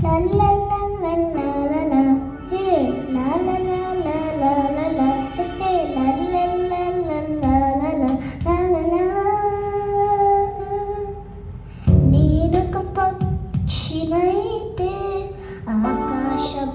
లా లా లా లా లా లా లా. హే లా లా లా లా లా లా లా. హే లా లా లా లా లా లా లా లా లా లా. నేనొక పక్షినైతే ఆకాశం